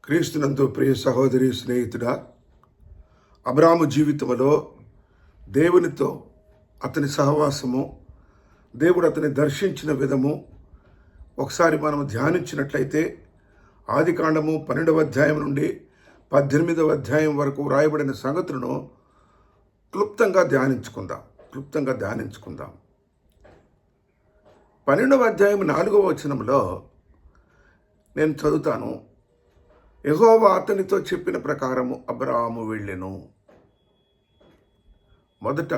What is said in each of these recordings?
క్రీస్తునందు ప్రియ సహోదరి స్నేహితుడా, అబ్రాహాము జీవితంలో దేవునితో అతని సహవాసము, దేవుడు అతని దర్శించిన విధము ఒకసారి మనం ధ్యానించినట్లయితే ఆదికాండము 12వ అధ్యాయం నుండి 18వ అధ్యాయం వరకు వ్రాయబడిన సంగతులను క్లుప్తంగా ధ్యానించుకుందాం. 12వ అధ్యాయం 4వ వచనంలో నేను చదువుతాను. యెహోవా అతనితో చెప్పిన ప్రకారము అబ్రాహాము వెళ్ళెను. మొదట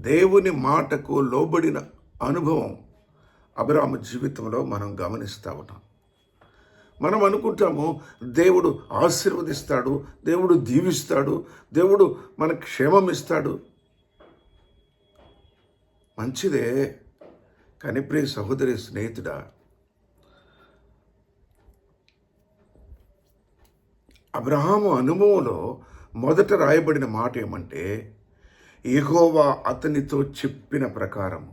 దేవుని మాటకు లోబడిన అనుభవం అబ్రాహాము జీవితంలో మనం గమనిస్తూ ఉన్నాం. మనం అనుకుంటాము దేవుడు ఆశీర్వదిస్తాడు, దేవుడు దీవిస్తాడు, దేవుడు మనకు క్షేమం ఇస్తాడు. మంచిదే, కానీ ప్రియ సహోదరి స్నేహితుడా, అబ్రహాము అనుభవంలో మొదట రాయబడిన మాట ఏమంటే, యెహోవా అతనితో చెప్పిన ప్రకారం.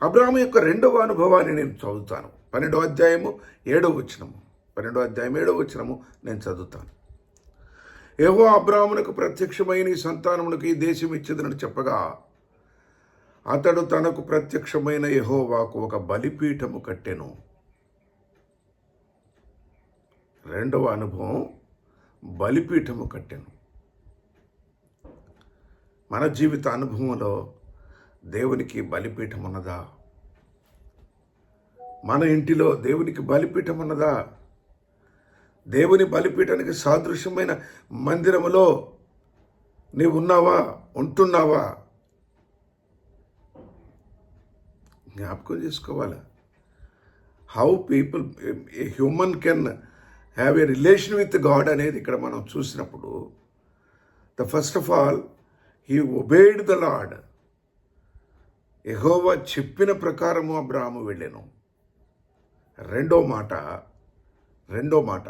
అబ్రహాము యొక్క రెండవ అనుభవాన్ని నేను చదువుతాను. 12వ అధ్యాయము 7వ వచనము నేను చదువుతాను. యెహోవా అబ్రహామునకు ప్రత్యక్షమైన ఈ సంతానమునకు ఈ దేశం ఇచ్చేదని చెప్పగా, అతడు తనకు ప్రత్యక్షమైన యెహోవాకు ఒక బలిపీఠము కట్టెను. రెండవ అనుభవం, బలిపీఠము కట్టెను. మన జీవిత అనుభవంలో దేవునికి బలిపీఠం ఉన్నదా? మన ఇంటిలో దేవునికి బలిపీఠం ఉన్నదా? దేవుని బలిపీఠానికి సాదృశ్యమైన మందిరములో నీవు ఉన్నావా, ఉంటున్నావా? జ్ఞాపకం చేసుకోవాలి. How people, a human can have a relation with God అనేది ఇక్కడ మనం చూసినప్పుడు, first of all he obeyed the lord. Jehovah చెప్పిన ప్రకారము అబ్రాహాము వెళ్ళెను. రెండో మాట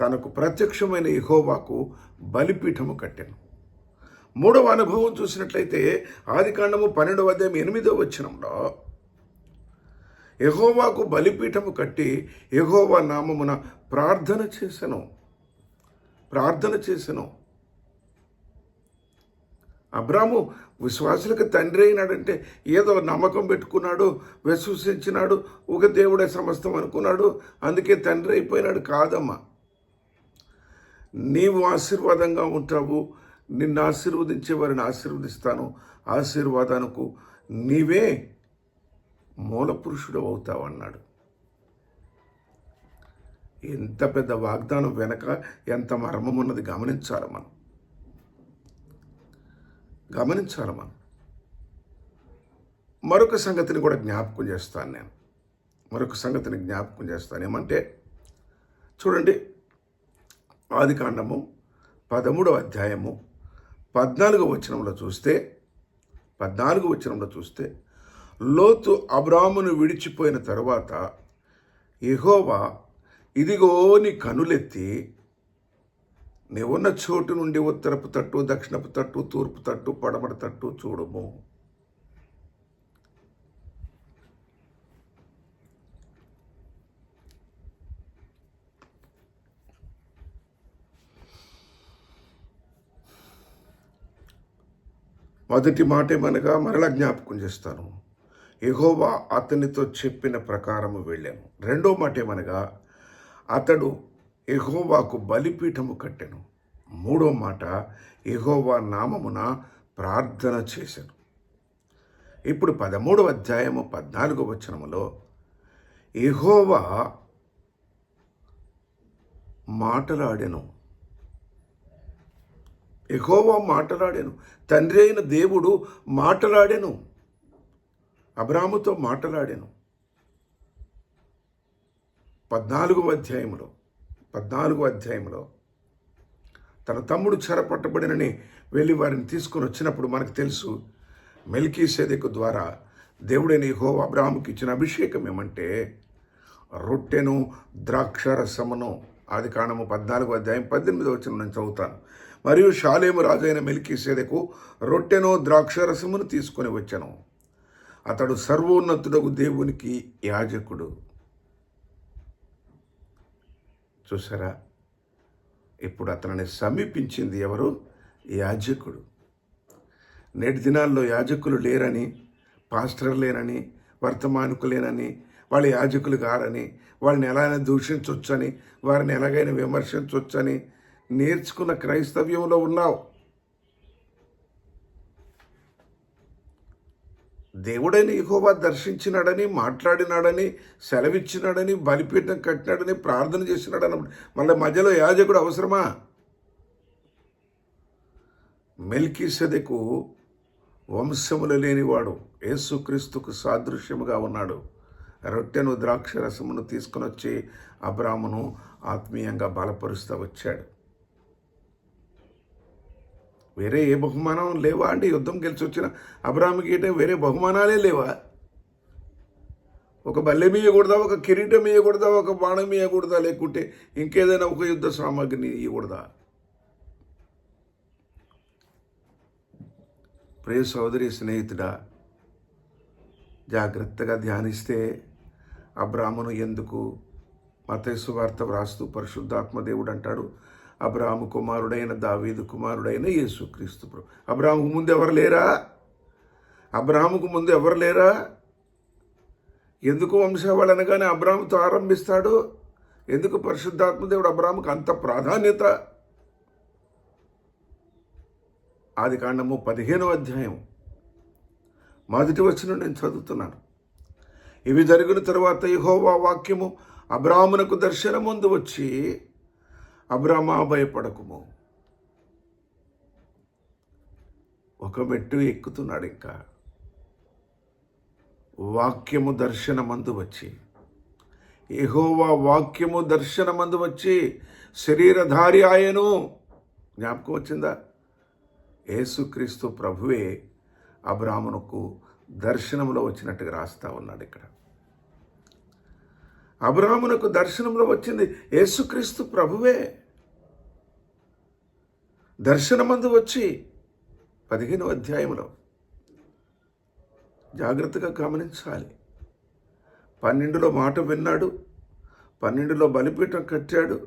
తనకు ప్రత్యక్షమైన యెహోవాకు బలిపీఠము కట్టెను. మూడవ అనుభవం చూసినట్లయితే ఆదికాండము 12వ అధ్యాయం 8వ వచనంలో, యెహోవాకు బలిపీఠము కట్టి యెహోవా నామమున ప్రార్థన చేసెను. అబ్రాము విశ్వాసులకు తండ్రి అయినాడంటే ఏదో నమ్మకం పెట్టుకున్నాడు, విశ్వసించినాడు, ఒక దేవుడే సమస్తం అనుకున్నాడు, అందుకే తండ్రి అయిపోయినాడు కాదమ్మా. నీవు ఆశీర్వాదంగా ఉంటావు, నిన్ను ఆశీర్వదించే వారిని ఆశీర్వదిస్తాను, ఆశీర్వాదానికి నీవే మూల పురుషుడు అవుతావు అన్నాడు. ఎంత పెద్ద వాగ్దానం వెనక ఎంత మర్మం ఉన్నది గమనించాలి మనం. మరొక సంగతిని కూడా జ్ఞాపకం చేస్తాను. ఏమంటే చూడండి, ఆదికాండము 13వ అధ్యాయము 14వ వచనంలో చూస్తే లోతు అబ్రామును విడిచిపోయిన తరువాత యెహోవా, ఇదిగో నీ కనులెత్తి నీవున్న చోటు నుండి ఉత్తరపు తట్టు, దక్షిణపు తట్టు, తూర్పు తట్టు, పడమర తట్టు చూడుము. మొదటి మాట ఏమనగా మరలా జ్ఞాపకం చేస్తాను, యెహోవా అతనితో చెప్పిన ప్రకారము వెళ్ళాను. రెండో మాట ఏమనగా అతడు యెహోవాకు బలిపీఠము కట్టెను. మూడో మాట, యెహోవా నామమున ప్రార్థన చేశాను. ఇప్పుడు 13వ అధ్యాయము 14వ వచనములో యెహోవా మాటలాడెను. తండ్రి అయిన దేవుడు మాటలాడెను, అబ్రాముతో మాటలాడెను. 14వ అధ్యాయంలో తన తమ్ముడు చెరపట్టబడినని వెళ్ళి వారిని తీసుకొని వచ్చినప్పుడు మనకు తెలుసు, మెల్కీసెదెకు ద్వారా దేవుడైన యెహోవా అబ్రాహాముకి ఇచ్చిన అభిషేకం ఏమంటే రొట్టెను, ద్రాక్షరసమును. ఆదికాండము 14వ అధ్యాయం 18వ వచనం నేను చదువుతాను. మరియు షాలేము రాజైన మెల్కీసెదెకు రొట్టెను, ద్రాక్షరసమును తీసుకొని వచ్చాను. అతడు సర్వోన్నతుడకు దేవునికి యాజకుడు. చూసారా, ఇప్పుడు అతనిని సమీపించింది ఎవరు? యాజకుడు. నేటి దినాల్లో యాజకులు లేరని, పాస్టర్ లేరని, వర్తమానికులేనని, వాళ్ళు యాజకులు కారని, వాళ్ళని ఎలాగైనా దూషించవచ్చని, వారిని ఎలాగైనా విమర్శించవచ్చని నేర్చుకున్న క్రైస్తవ్యంలో ఉన్నావు. దేవుడైన యెహోవా దర్శించినాడని, మాట్లాడినాడని, సెలవిచ్చినాడని, బలిపీఠం కట్టినాడని, ప్రార్థన చేసినాడని మళ్ళీ మధ్యలో యాజకుడు అవసరమా? మెల్కీసెదెకు వంశములు లేనివాడు, యేసుక్రీస్తుకు సాదృశ్యముగా ఉన్నాడు. రొట్టెను ద్రాక్షరసమును తీసుకుని వచ్చి అబ్రామును ఆత్మీయంగా బలపరుస్తూ వచ్చాడు. వేరే ఏ బహుమానం లేవా అండి? యుద్ధం గెలిచి వచ్చిన అబ్రాముకి వేరే బహుమానాలే లేవా? ఒక బల్లె ఇవ్వకూడదా, ఒక కిరీటం ఇవ్వకూడదా, ఒక బాణం ఇవ్వకూడదా, లేకుంటే ఇంకేదైనా ఒక యుద్ధ సామాగ్రిని ఇవ్వకూడదా? ప్రియ సోదరి స్నేహితుడా, జాగ్రత్తగా ధ్యానిస్తే అబ్రామును ఎందుకు మత్తయి సువార్త వ్రాస్తూ పరిశుద్ధాత్మ దేవుడు అంటాడు, అబ్రాము కుమారుడైన దావీదు కుమారుడైన యేసుక్రీస్తు ప్రభు. అబ్రాముకు ముందు ఎవరు లేరా? అబ్రాముకు ముందు ఎవరు లేరా? ఎందుకు వంశావళి అనగానే అబ్రాముతో ఆరంభిస్తాడు? ఎందుకు పరిశుద్ధాత్మ దేవుడు అబ్రాముకు అంత ప్రాధాన్యత? ఆదికాండము 15వ అధ్యాయం మొదటి వచనం నేను చదువుతున్నాను. ఇవి జరిగిన తరువాత యెహోవా వాక్యము అబ్రామునకు దర్శనమందు వచ్చి, అబ్రామా భయపడకుము. ఒక మెట్టు ఎక్కుతున్నాడు. ఇంకా వాక్యము దర్శనమందు వచ్చి, యెహోవా వాక్యము దర్శనమందు వచ్చి శరీరధారి ఆయను. జ్ఞాపకం వచ్చిందా? యేసుక్రీస్తు ప్రభువే అబ్రామునకు దర్శనంలో వచ్చినట్టుగా రాస్తా ఉన్నాడు ఇక్కడ. అబ్రామునకు దర్శనంలో వచ్చింది యేసుక్రీస్తు ప్రభువే. దర్శనమందు వచ్చి 15వ అధ్యాయంలో జాగ్రత్తగా గమనించాలి. 12లో మాట విన్నాడు, 12లో బలిపీఠం కట్టాడు,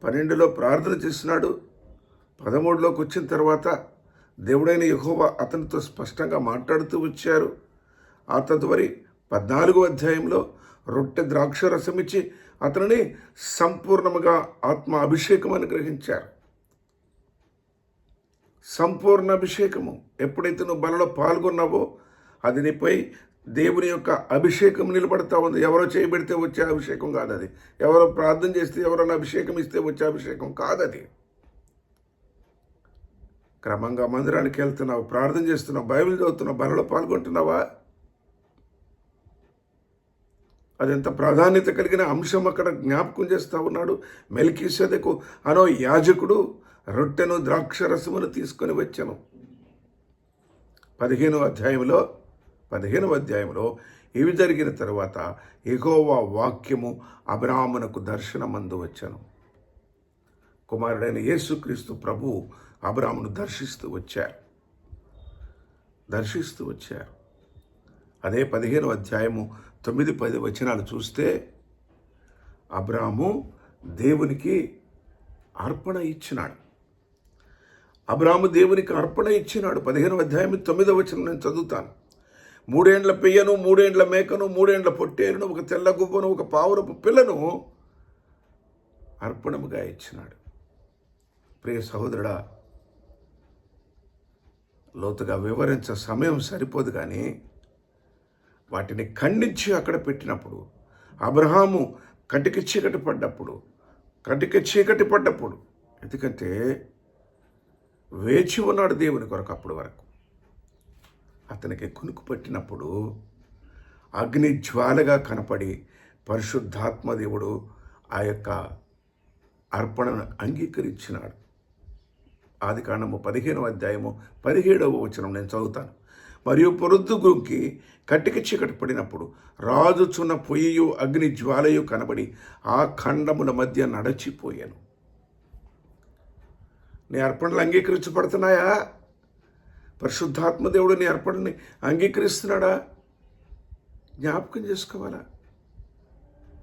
12లో ప్రార్థన చేసినాడు. 13లోకి వచ్చిన తర్వాత దేవుడైన యెహోవా అతనితో స్పష్టంగా మాట్లాడుతూ వచ్చారు. ఆ తదుపరి 14వ అధ్యాయంలో రొట్టె ద్రాక్షరసం ఇచ్చి అతనిని సంపూర్ణముగా ఆత్మ అభిషేకం అనుగ్రహించారు. సంపూర్ణ అభిషేకము. ఎప్పుడైతే నువ్వు బలలో పాల్గొన్నావో అది నీపై దేవుని యొక్క అభిషేకం నిలబడతా ఉంది. ఎవరో చేయబెడితే వచ్చే అభిషేకం కాదు అది. ఎవరో ప్రార్థన చేస్తే, ఎవరైనా అభిషేకం ఇస్తే వచ్చే అభిషేకం కాదది. క్రమంగా మందిరానికి వెళ్తున్నావు, ప్రార్థన చేస్తున్నావు, బైబిల్ చదువుతున్నావు, బలలో పాల్గొంటున్నావా? అదెంత ప్రాధాన్యత కలిగిన అంశం అక్కడ జ్ఞాపకం చేస్తూ ఉన్నాడు. మెల్కీసెదెకు అనో యాజకుడు రొట్టెను ద్రాక్షరసమును తీసుకొని వచ్చాను. 15వ అధ్యాయంలో ఇవి జరిగిన తరువాత యెహోవా వాక్యము అబ్రామునకు దర్శనమందు వచ్చాను. కుమారుడైన యేసుక్రీస్తు ప్రభువు అబ్రామును దర్శిస్తూ వచ్చారు. అదే 15వ అధ్యాయము 9-10 వచనాలు చూస్తే అబ్రాము దేవునికి అర్పణ ఇచ్చినాడు. 15వ అధ్యాయం 9వ వచనం నేను చదువుతాను. 3 ఏండ్ల పెయ్యను, 3 ఏండ్ల మేకను, 3 ఏండ్ల పొట్టేలును, ఒక తెల్ల గువ్వను, ఒక పావురపు పిల్లను అర్పణముగా ఇచ్చినాడు. ప్రియ సహోదరుడా, లోతుగా వివరించ సమయం సరిపోదు, కానీ వాటిని ఖండించి అక్కడ పెట్టినప్పుడు అబ్రహాము కటికి చీకటి పడ్డప్పుడు ఎందుకంటే వేచి ఉన్నాడు దేవుని కొరకు. అప్పుడు వరకు అతనికి కునుకు పట్టినప్పుడు అగ్ని జ్వాలగా కనపడి పరిశుద్ధాత్మ దేవుడు ఆ యొక్క అర్పణను అంగీకరించినాడు. ఆదికాండము 15వ అధ్యాయము 17వ వచనం నేను చదువుతాను. మరియు పొరుద్దు గుంకి కట్టికి చీకటి పడినప్పుడు రాజుచున్న పొయ్యు అగ్ని జ్వాలయు కనబడి ఆ ఖండముల మధ్య నడచిపోయాను. నీ అర్పణలు అంగీకరించబడుతున్నాయా? పరిశుద్ధాత్మ దేవుడు నీ అర్పణని అంగీకరిస్తున్నాడా? జ్ఞాపకం చేసుకోవాలా?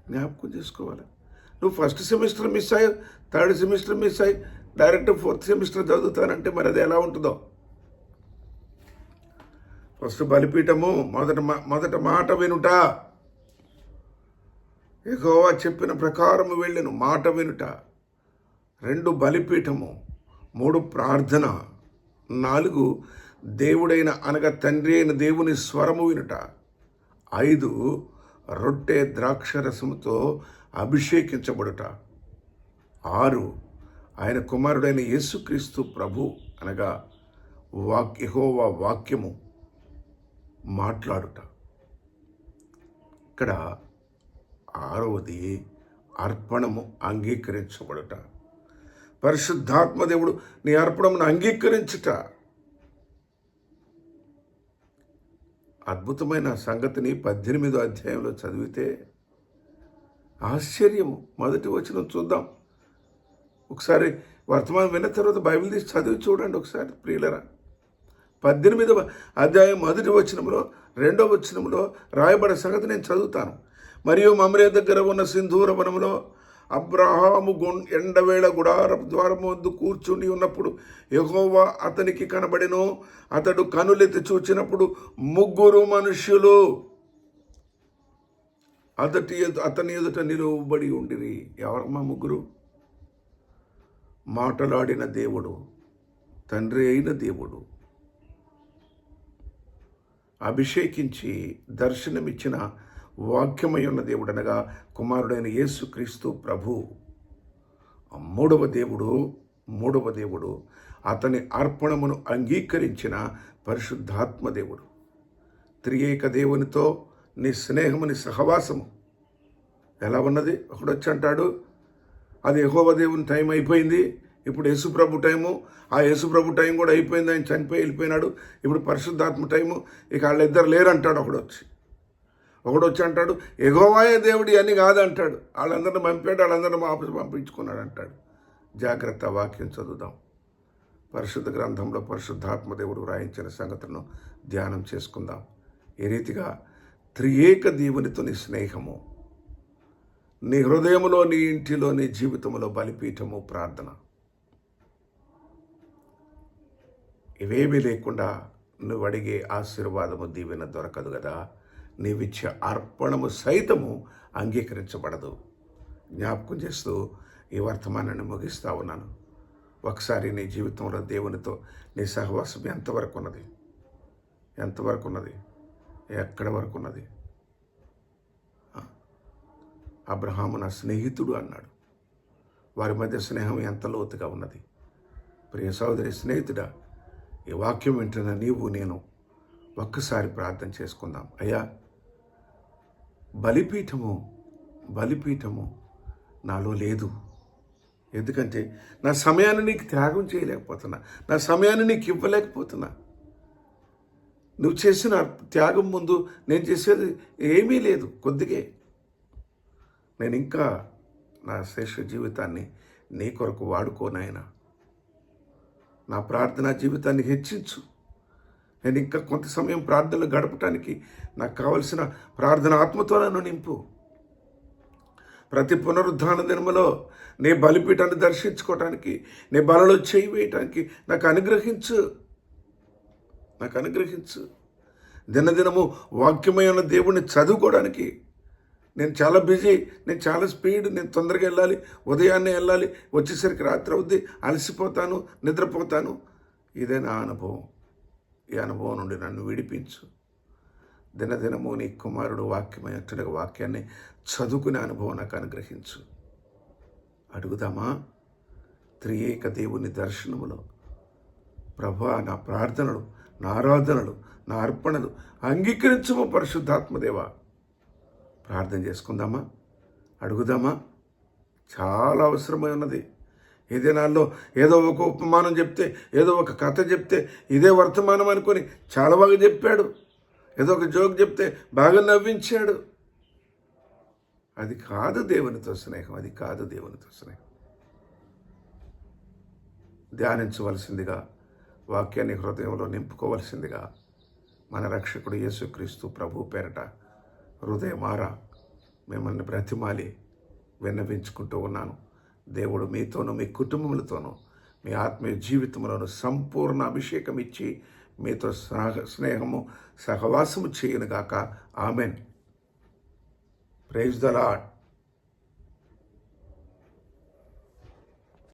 జ్ఞాపకం చేసుకోవాలా? నువ్వు ఫస్ట్ సెమిస్టర్ మిస్ అయ్యి, థర్డ్ సెమిస్టర్ మిస్ అయ్యి డైరెక్ట్ ఫోర్త్ సెమిస్టర్ చదువుతానంటే మరి అది ఎలా ఉంటుందో. ఫస్ట్ బలిపీఠము, మొదట మాట వినుట, యెహోవా చెప్పిన ప్రకారము వెళ్ళెను మాట వినుట. 2 బలిపీఠము, 3 ప్రార్థన, 4 దేవుడైన అనగా తండ్రి అయిన దేవుని స్వరము వినుట, 5 రొట్టె ద్రాక్షరసముతో అభిషేకించబడుట, 6 ఆయన కుమారుడైన యేసుక్రీస్తు ప్రభు అనగా యెహోవా వాక్యము మాట్లాడుట. ఇక్కడ 6వది అర్పణము అంగీకరించబడుట. పరిశుద్ధాత్మ దేవుడు నీ అర్పణమును అంగీకరించుట. అద్భుతమైన సంగతిని 18వ అధ్యాయంలో చదివితే ఆశ్చర్యము. మొదటి వచనం చూద్దాం ఒకసారి. వర్తమానం విన్న తర్వాత బైబిల్ తీసి చదివి చూడండి ఒకసారి ప్రియులరా. 18వ అధ్యాయం మొదటి వచనంలో 2వ వచనంలో రాయబడే సంగతి నేను చదువుతాను. మరియు మమ్రే దగ్గర ఉన్న సింధూర వనములో అబ్రహాము ఎండవేళ గుడారపు ద్వారము వద్ద కూర్చుని ఉన్నప్పుడు యెహోవా అతనికి కనబడెను. అతడు కనులెత్తి చూచినప్పుడు 3 మనుష్యులు అతని ఎదుట నిలువబడి ఉండిరి. ఎవరమ్మా 3? మాటలాడిన దేవుడు, తండ్రి అయిన దేవుడు, అభిషేకించి దర్శనమిచ్చిన వాక్యమై ఉన్న దేవుడు అనగా కుమారుడైన యేసుక్రీస్తు ప్రభు. 3వ దేవుడు అతని అర్పణమును అంగీకరించిన పరిశుద్ధాత్మ దేవుడు. త్రియేక దేవునితో నీ స్నేహము, నీ సహవాసము ఎలా ఉన్నది? ఒకడొచ్చి అంటాడు అది యెహోవా దేవుని టైం అయిపోయింది, ఇప్పుడు యేసుప్రభు టైము, ఆ యేసుప్రభు టైం కూడా అయిపోయింది, ఆయన చనిపోయి వెళ్ళిపోయినాడు, ఇప్పుడు పరిశుద్ధాత్మ టైము, ఇక వాళ్ళిద్దరు లేరంటాడు. ఒకడొచ్చి అంటాడు యెహోవాయే దేవుడి అని కాదంటాడు, వాళ్ళందరిని పంపాడు, వాళ్ళందరిని వాపసు పంపించుకున్నాడు అంటాడు. జాగ్రత్త, వాక్యం చదువుదాం. పరిశుద్ధ గ్రంథంలో పరిశుద్ధాత్మ దేవుడు వ్రాయించిన సంగతులను ధ్యానం చేసుకుందాం. ఈ రీతిగా త్రియేక దేవునితో నీ స్నేహము, నీ హృదయములో, నీ ఇంటిలో, నీ జీవితంలో బలిపీఠము, ప్రార్థన, ఇవేమీ లేకుండా నువ్వు అడిగే ఆశీర్వాదము, దీవెన దొరకదు కదా. నీవిచ్చే అర్పణము సైతము అంగీకరించబడదు. జ్ఞాపకం చేస్తూ ఈ వర్తమానాన్ని ముగిస్తూ ఉన్నాను. ఒకసారి నీ జీవితంలో దేవునితో నీ సహవాసం ఎంతవరకు ఉన్నది? ఎక్కడి వరకు ఉన్నది? అబ్రహాము నా స్నేహితుడు అన్నాడు. వారి మధ్య స్నేహం ఎంత లోతుగా ఉన్నది? ప్రియ సోదరి, స్నేహితుడా, ఈ వాక్యం వింటున్న నీవు నేను ఒక్కసారి ప్రార్థన చేసుకుందాం. అయ్యా, బలిపీఠము నాలో లేదు. ఎందుకంటే నా సమయాన్ని నీకు త్యాగం చేయలేకపోతున్నా, నా సమయాన్ని నీకు ఇవ్వలేకపోతున్నా. నువ్వు చేసిన త్యాగం ముందు నేను చేసేది ఏమీ లేదు, కొద్దిగే. నేను ఇంకా నా శేష జీవితాన్ని నీ కొరకు వాడుకోనాయనా. నా ప్రార్థనా జీవితాన్ని హెచ్చించు. నేను ఇంకా కొంత సమయం ప్రార్థనలు గడపటానికి నాకు కావలసిన ప్రార్థన ఆత్మతో నన్ను నింపు. ప్రతి పునరుద్ధాన దినములో నీ బలిపీఠాన్ని దర్శించుకోవటానికి, నీ బలలో చేయి వేయటానికి నాకు అనుగ్రహించు. దినదినము వాక్యమైన దేవుణ్ణి చదువుకోవడానికి నేను చాలా బిజీ, నేను చాలా స్పీడ్, నేను తొందరగా వెళ్ళాలి, ఉదయాన్నే వెళ్ళాలి, వచ్చేసరికి రాత్రి అవుద్ది, అలసిపోతాను, నిద్రపోతాను. ఇదే నా అనుభవం. ఈ అనుభవం నుండి నన్ను విడిపించు. దినదినము నీ కుమారుడు వాక్యమైనట్టుగా వాక్యాన్ని చదువుకునే అనుభవం నాకు అనుగ్రహించు. అడుగుదామా? త్రియేక దేవుని దర్శనములో ప్రభా, నా ప్రార్థనలు, నా ఆరాధనలు, నా అర్పణలు అంగీకరించుము పరిశుద్ధాత్మదేవా. ప్రార్థన చేసుకుందామా? అడుగుదామా? చాలా అవసరమై ఉన్నది. ఈ దినాల్లో ఏదో ఒక ఉపమానం చెప్తే, ఏదో ఒక కథ చెప్తే ఇదే వర్తమానం అనుకొని చాలా బాగా చెప్పాడు, ఏదో ఒక జోక్ చెప్తే బాగా నవ్వించాడు. అది కాదు దేవునితో స్నేహం. ధ్యానించవలసిందిగా, వాక్యాన్ని హృదయంలో నింపుకోవలసిందిగా మన రక్షకుడు యేసుక్రీస్తు ప్రభు పేరట హృదయమారా మిమ్మల్ని బ్రతిమాలి విన్నవించుకుంటూ ఉన్నాను. దేవుడు మీతోనూ మీ కుటుంబములతోనూ మీ ఆత్మీయ జీవితంలోనూ సంపూర్ణ అభిషేకం ఇచ్చి మీతో స్నేహము సహవాసము చేయనుగాక. ఆమెన్. Praise the lord.